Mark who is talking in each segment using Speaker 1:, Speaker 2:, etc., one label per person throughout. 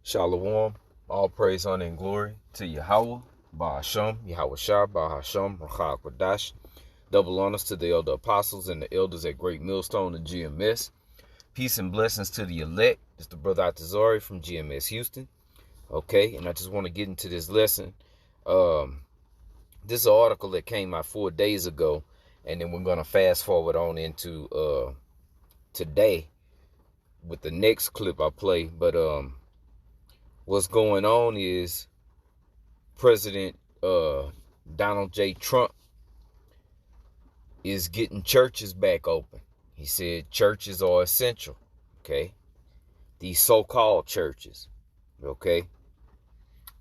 Speaker 1: Shalom, all praise, honor, and glory to Yahawashi, Yahawashi, Rawchaa Qadash. Double honors to the elder apostles and the elders at Greatmillstone and GMS. Peace and blessings to the elect. It's the brother Atazari from GMS Houston. Okay, and I just want to get into this lesson. This is an article that came out 4 days ago, and then we're going to fast forward on into today with the next clip I play. But what's going on is President Donald J. Trump is getting churches back open. He said churches are essential, okay? These so-called churches, okay?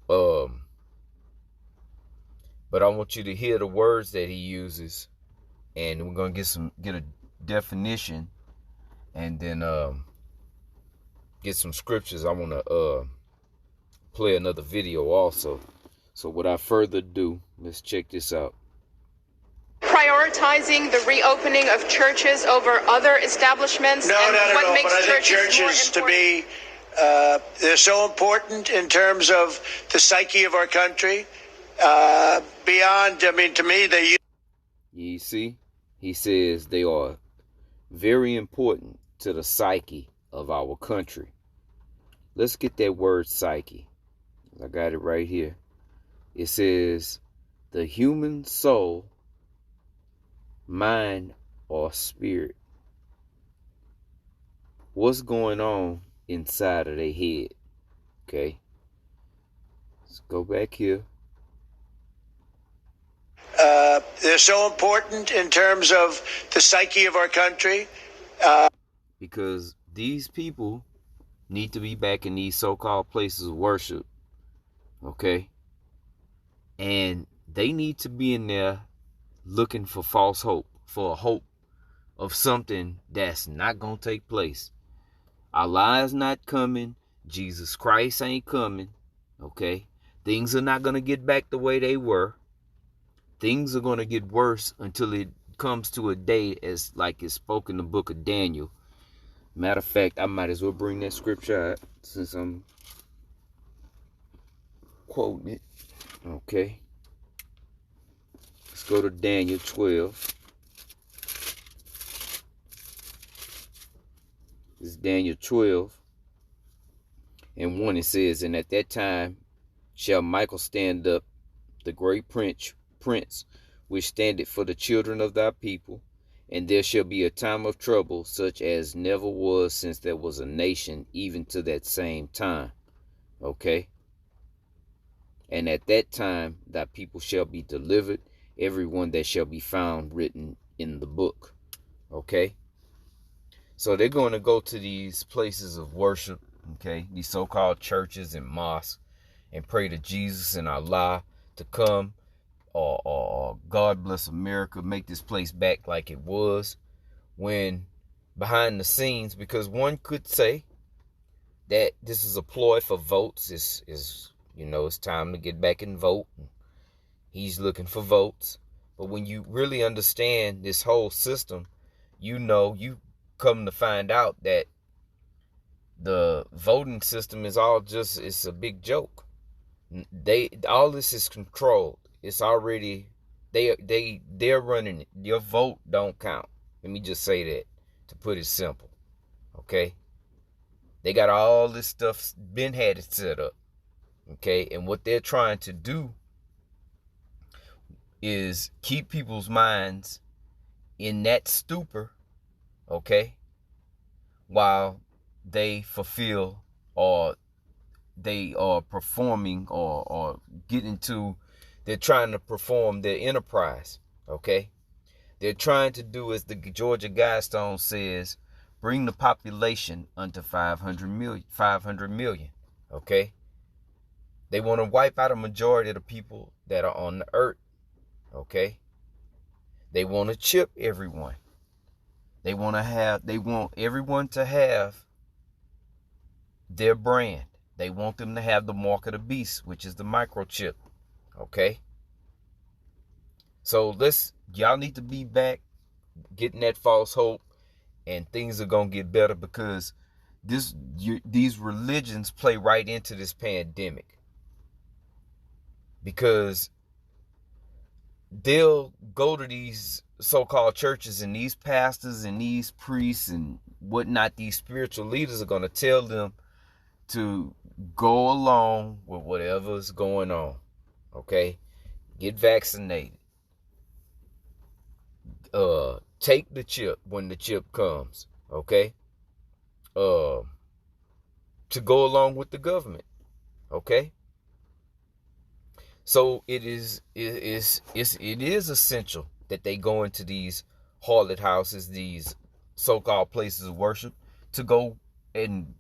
Speaker 1: But I want you to hear the words that he uses, and we're gonna get a definition, and then get some scriptures. I want to play another video also. So without further ado, let's check this out.
Speaker 2: Prioritizing the reopening of churches over other establishments?
Speaker 3: No,
Speaker 2: and
Speaker 3: not at
Speaker 2: what
Speaker 3: all.
Speaker 2: makes
Speaker 3: But I think churches to me, they're so important in terms of the psyche of our country. Beyond, I mean, to me, they.
Speaker 1: You see, he says they are very important to the psyche of our country. Let's get that word psyche. I got it right here. It says the human soul, mind, or spirit. What's going on inside of their head? Okay. Let's go back here.
Speaker 3: They're so important in terms of the psyche of our country.
Speaker 1: Because these people need to be back in these so-called places of worship. Okay. And they need to be in there looking for false hope, for a hope of something that's not going to take place. Allah is not coming. Jesus Christ ain't coming. Okay. Things are not going to get back the way they were. Things are going to get worse until it comes to a day as like it's spoken in the book of Daniel. Matter of fact, I might as well bring that scripture out since I'm quoting it. Okay. Let's go to Daniel 12. This is Daniel 12. And 1 it says, and at that time shall Michael stand up, the great prince, which standeth for the children of thy people, and there shall be a time of trouble, such as never was since there was a nation, even to that same time. Okay? And at that time thy people shall be delivered, everyone that shall be found written in the book. Okay? So they're going to go to these places of worship, okay? These so-called churches and mosques, and pray to Jesus and Allah to come, or God bless America, make this place back like it was, when behind the scenes, because one could say that this is a ploy for votes. It's time to get back and vote. He's looking for votes. But when you really understand this whole system, you come to find out that the voting system is all it's a big joke. All this is controlled. It's already, they're running it. Your vote don't count. Let me just say that, to put it simple. Okay? They got all this stuff had it set up. Okay? And what they're trying to do is keep people's minds in that stupor, okay, while they fulfill, or they are performing, or get into, they're trying to perform their enterprise, okay? They're trying to do, as the Georgia Guidestone says, bring the population unto 500 million, okay? They want to wipe out a majority of the people that are on the earth, okay? They want to chip everyone. They want everyone to have their brand. They want them to have the mark of the beast, which is the microchip. Okay? So y'all need to be back getting that false hope, and things are going to get better, because these religions play right into this pandemic, because they'll go to these so-called churches, and these pastors and these priests and whatnot, these spiritual leaders are going to tell them to go along with whatever's going on. Okay? Get vaccinated. Take the chip when the chip comes. Okay? To go along with the government. Okay? So it is essential that they go into these harlot houses, these so-called places of worship, to go and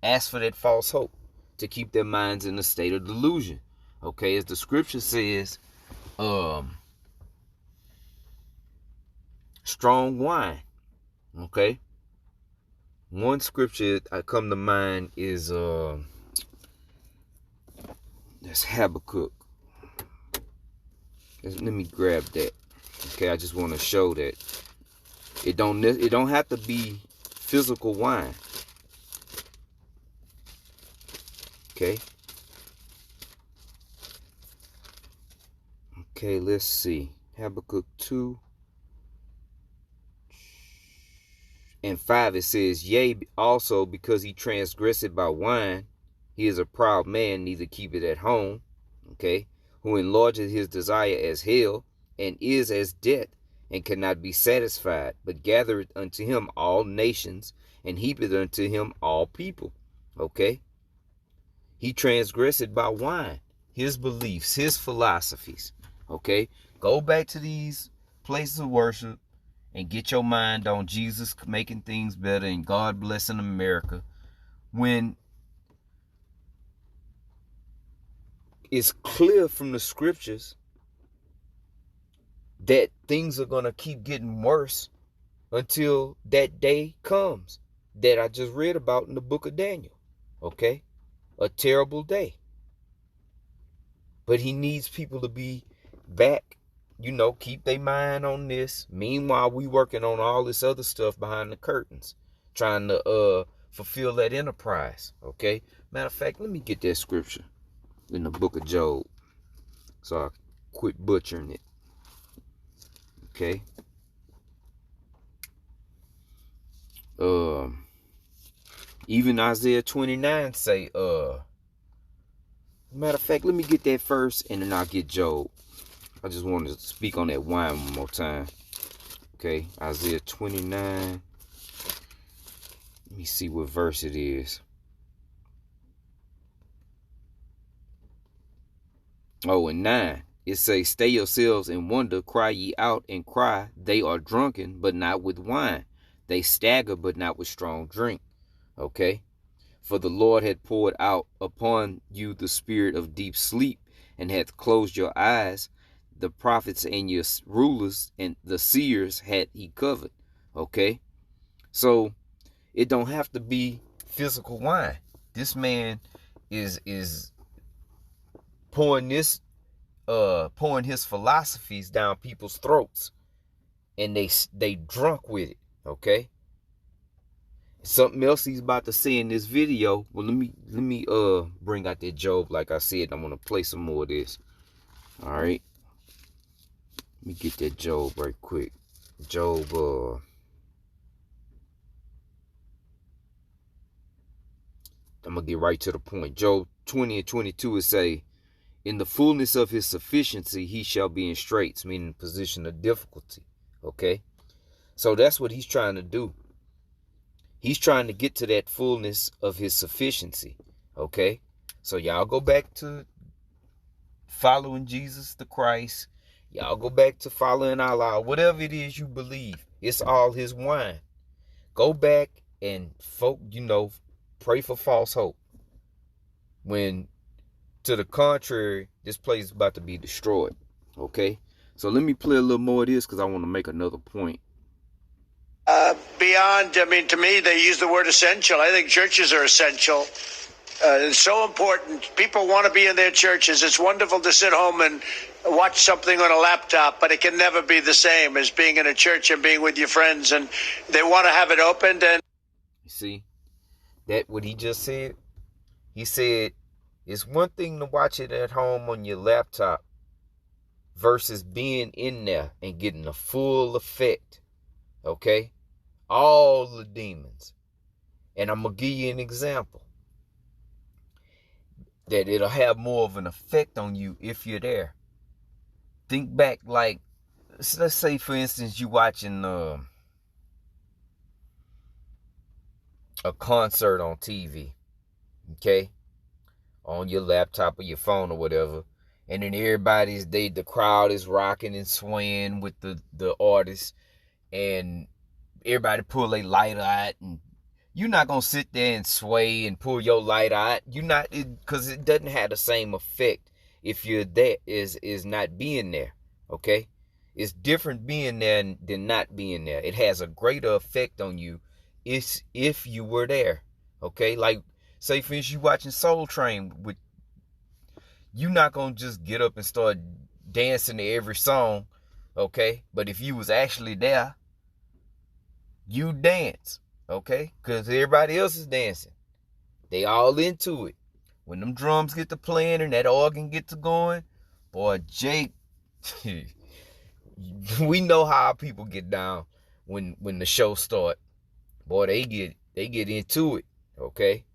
Speaker 1: ask for that false hope, to keep their minds in a state of delusion. Okay, as the scripture says, strong wine. Okay, one scripture I come to mind is that's Habakkuk. Let me grab that. Okay, I just want to show that it don't have to be physical wine. Okay. Okay, let's see. Habakkuk 2 and 5, it says, yea, also because he transgressed by wine, he is a proud man, neither keep it at home. Okay. Who enlarges his desire as hell, and is as death, and cannot be satisfied, but gathereth unto him all nations, and heapeth unto him all people. Okay? He transgressed by wine, his beliefs, his philosophies. Okay? Go back to these places of worship and get your mind on Jesus making things better and God blessing America, when it's clear from the scriptures that things are going to keep getting worse until that day comes that I just read about in the book of Daniel. Okay? A terrible day. But he needs people to be back, keep their mind on this. Meanwhile, we working on all this other stuff behind the curtains, trying to fulfill that enterprise. Okay? Matter of fact, let me get that scripture in the book of Job, so I quit butchering it. Okay. Even Isaiah 29 say, matter of fact, let me get that first and then I'll get Job. I just wanted to speak on that wine one more time. Okay, Isaiah 29. Let me see what verse it is. Oh, and 9. It says, stay yourselves and wonder, cry ye out and cry. They are drunken, but not with wine. They stagger, but not with strong drink. Okay? For the Lord had poured out upon you the spirit of deep sleep, and hath closed your eyes. The prophets and your rulers and the seers had he covered. Okay? So it don't have to be physical wine. This man is pouring his philosophies down people's throats, and they drunk with it. Okay? Something else he's about to say in this video. Well, let me bring out that Job. Like I said, I'm gonna play some more of this. All right, let me get that Job right quick. Job I'm gonna get right to the point. Job 20 and 22 it say, in the fullness of his sufficiency he shall be in straits, meaning position of difficulty. Okay, so that's what he's trying to do. He's trying to get to that fullness of his sufficiency. Okay, so y'all go back to following Jesus the Christ. Y'all go back to following Allah. Whatever it is you believe, it's all his wine. Go back and pray for false hope. When to the contrary, this place is about to be destroyed. Okay, so let me play a little more of this because I want to make another point.
Speaker 3: Beyond, to me, they use the word essential. I think churches are essential. It's so important. People want to be in their churches. It's wonderful to sit home and watch something on a laptop, but it can never be the same as being in a church and being with your friends. And they want to have it opened. And
Speaker 1: you see, That what he just said? He said, it's one thing to watch it at home on your laptop versus being in there and getting the full effect. Okay? All the demons. And I'm going to give you an example that it'll have more of an effect on you if you're there. Think back, like, let's say, for instance, you watching a concert on TV, okay? On your laptop or your phone or whatever. And then the crowd is rocking and swaying with the artist. And everybody pull their light out, and you're not going to sit there and sway and pull your light out. You're not, because it doesn't have the same effect if you're there, is not being there, okay? It's different being there than not being there. It has a greater effect on you if you were there, okay? Like, say, for instance, you watching Soul Train, you're not going to just get up and start dancing to every song, okay? But if you was actually there, you dance, okay? Because everybody else is dancing. They all into it. When them drums get to playing and that organ get to going, boy, Jake, we know how people get down when the show start. Boy, they get into it, okay?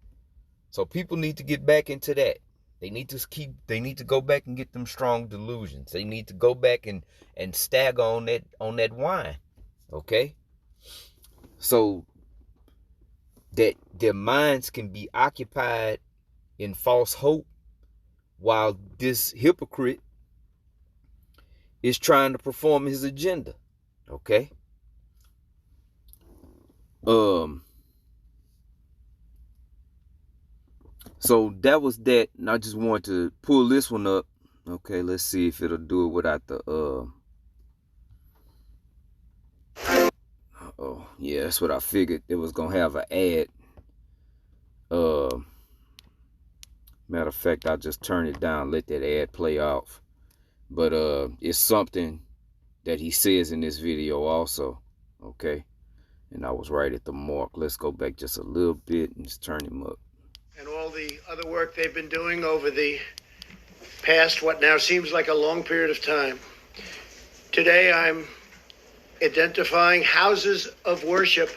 Speaker 1: So people need to get back into that. They need to go back and get them strong delusions. They need to go back and stagger on that wine, okay? So that their minds can be occupied in false hope while this hypocrite is trying to perform his agenda, okay? So that was that, and I just wanted to pull this one up. Okay, let's see if it'll do it without the oh yeah, that's what I figured. It was gonna have an ad. Matter of fact, I just turn it down, let that ad play off. But it's something that he says in this video also. Okay, and I was right at the mark. Let's go back just a little bit and just turn him up.
Speaker 3: And all the other work they've been doing over the past, what now seems like a long period of time. Today I'm identifying houses of worship,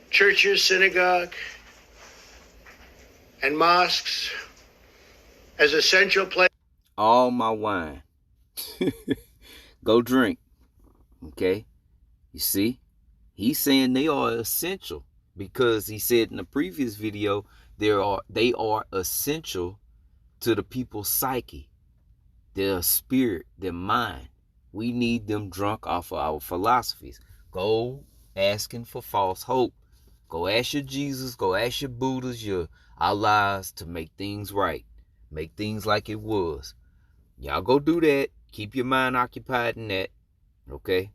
Speaker 3: churches, synagogue, and mosques as essential places.
Speaker 1: All my wine. Go drink. Okay? You see? He's saying they are essential because he said in the previous video they are essential to the people's psyche, their spirit, their mind. We need them drunk off of our philosophies. Go asking for false hope. Go ask your Jesus, go ask your Buddhas, your Allahs to make things right. Make things like it was. Y'all go do that. Keep your mind occupied in that. Okay?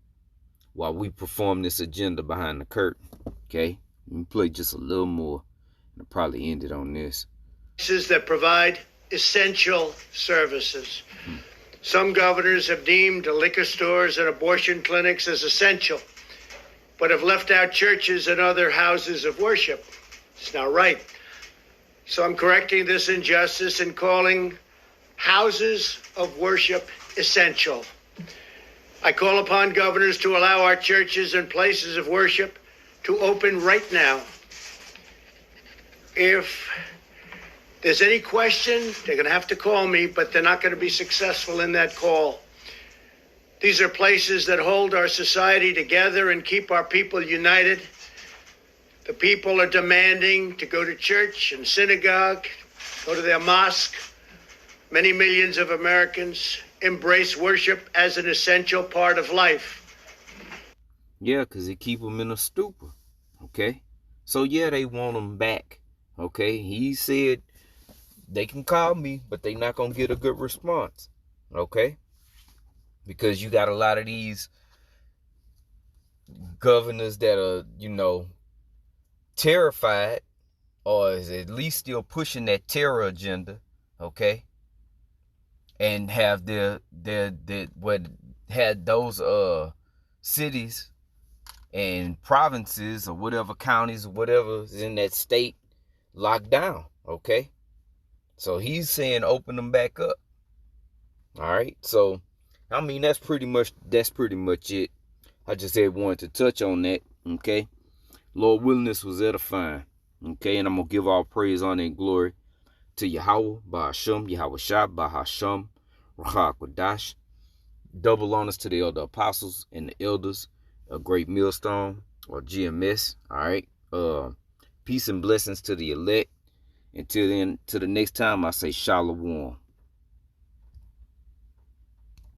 Speaker 1: While we perform this agenda behind the curtain. Okay? Let me play just a little more. I'll probably end it on this.
Speaker 3: That provide essential services. Some governors have deemed liquor stores and abortion clinics as essential, but have left out churches and other houses of worship. It's not right. So I'm correcting this injustice and calling houses of worship essential. I call upon governors to allow our churches and places of worship to open right now. If there's any question, they're going to have to call me, but they're not going to be successful in that call. These are places that hold our society together and keep our people united. The people are demanding to go to church and synagogue, go to their mosque. Many millions of Americans embrace worship as an essential part of life.
Speaker 1: Yeah, because it keep them in a stupor. Okay? So yeah, they want them back. Okay? He said they can call me, but they're not going to get a good response. Okay? Because you got a lot of these governors that are, terrified, or is at least still pushing that terror agenda. Okay? And have had those cities and provinces or whatever counties or whatever is in that state locked down. Okay. So he's saying open them back up. All right. So, I mean, that's pretty much it. I just wanted to touch on that. Okay. Lord willing, this was edifying. Okay. And I'm going to give all praise, honor, and glory to Yahawah, Bahasham, Yahawashi, Bahasham, Rawchaa Qadash. Double honors to the elder apostles and the elders of Great Millstone, or GMS. All right. Peace and blessings to the elect. Until then, to the next time, I say shalom.